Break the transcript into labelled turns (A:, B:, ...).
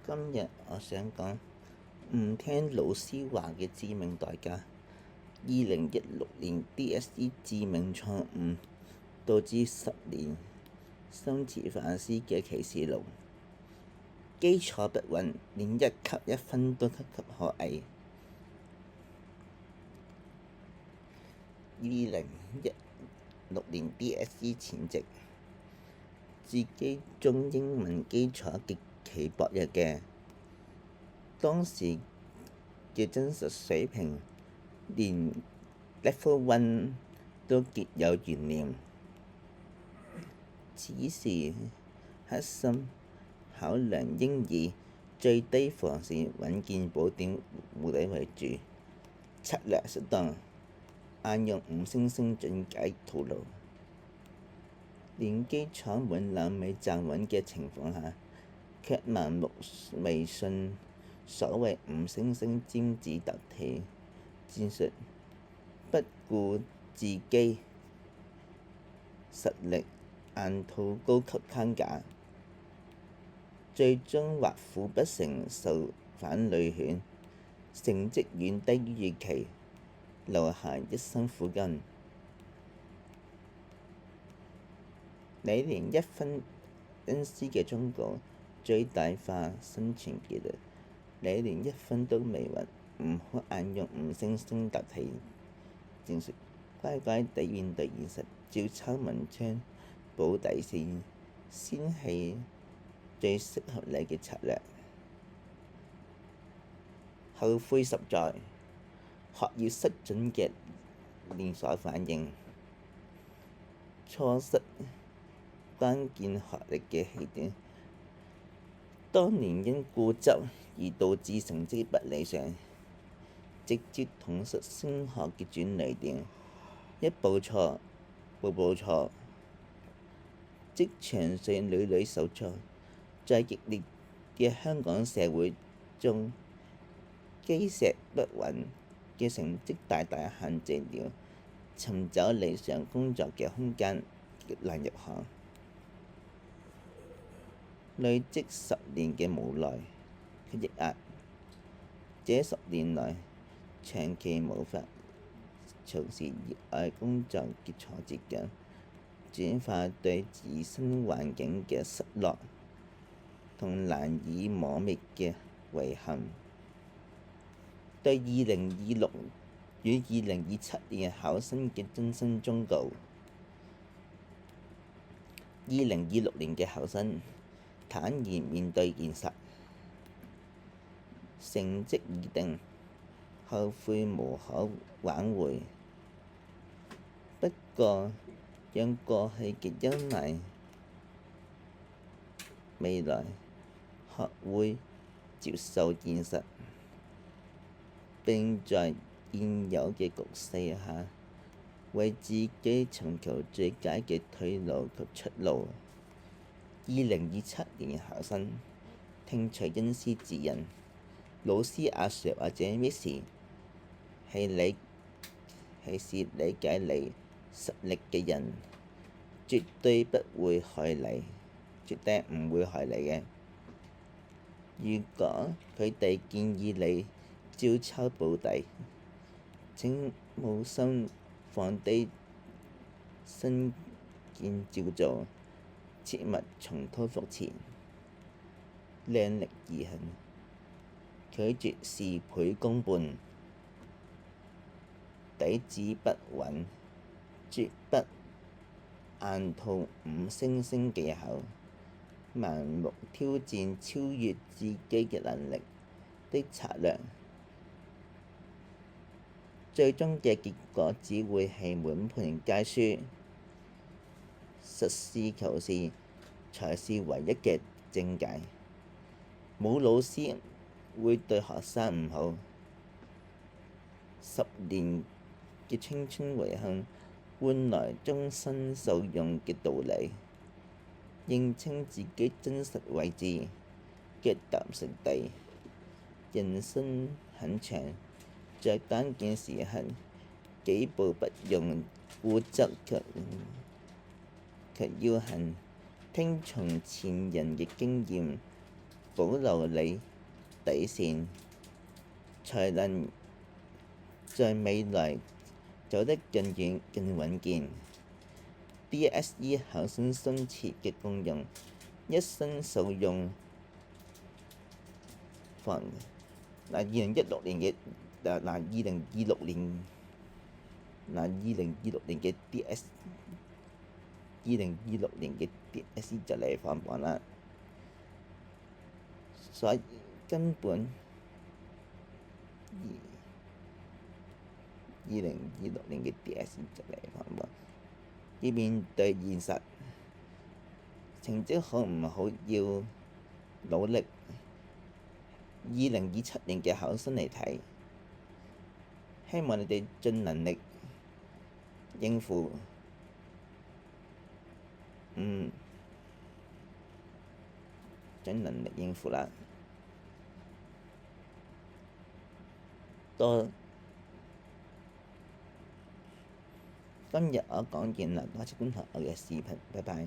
A: 今日我想講唔聽老師話嘅致命代價。2016年 DSE 致命錯誤，導致10年心持反思嘅啟示錄。基礎不穩，連一級一分都岌岌可危。2016年 DSE 前夕，自己中英文基礎極其薄弱嘅，當時嘅真實水平連 Level 1都極有懸念。此時黑心考量應以最低防線穩健保點護底為主，策略適當，硬用5星星進階套路。連基礎門檻未站穩嘅情況下，卻盲目迷信所謂5星星尖子答題戰術，不顧自己實力硬套高級框架，最終畫虎不成受反類犬，成績遠低於預期，留下一身苦根。你連1分恩師嘅忠告最大化生存紀律，你連1分都未揾，唔好硬用5星星答題戰術，乖乖地面對現實，照抄文章補底線，先係最適合你嘅策略。後悔實在，學業失準嘅連鎖反應，錯失關鍵學歷嘅起點。當年因固執而導致成績不理想，直接痛失升學嘅轉捩點。一步錯，步步錯，職場上屢屢受挫，在激烈嘅香港社會中，基石不穩嘅成績大大限制了尋找理想工作嘅空間，極難入行。累積10年嘅無奈及抑壓，這10年來長期無法從事熱愛工作嘅挫折感，轉化對自身環境嘅失落同難以磨滅嘅遺憾。對2026與2027年考生嘅真心忠告：2026年嘅考生，坦然面對現實，成績已定，後悔無可挽回。不過，讓過去嘅陰霾，未來學會接受現實，並在現有嘅局勢下，為自己尋求最佳嘅退路及出路。2027年考生，聽取恩師指引，老師阿 Sir 或者 Miss 係理解你實力嘅人，絕對唔會害你嘅。如果佢哋建議你照抄補底，請冇心放低身見照做，切勿重蹈覆轍，量力而行，拒絕事倍功半。底子不穩，絕不硬套5星星技巧，盲目挑戰超越自己嘅能力的策略，最終嘅結果只會係滿盤皆輸。實事求是才是唯一嘅正解。冇老師會對學生唔好。10年嘅青春遺憾，換來終身受用嘅道理。認清自己真實位置，腳踏實地。人生很長，在關鍵時刻，幾步不用固執卻要行，聽從前人嘅經驗，保留你底線，才能在未來走得更遠更穩健。DSE 考生深切嘅功用，一生受用房。2016年嘅2026年嘅 DSE 就嚟放榜啦，所以根本2026年嘅 DSE 就嚟放榜，要面對現實，成績好唔好要努力。2027年嘅考生嚟睇，希望你哋盡能力應付，盡能力應付啦。今日我講完啦，多謝觀看我嘅視頻，拜拜。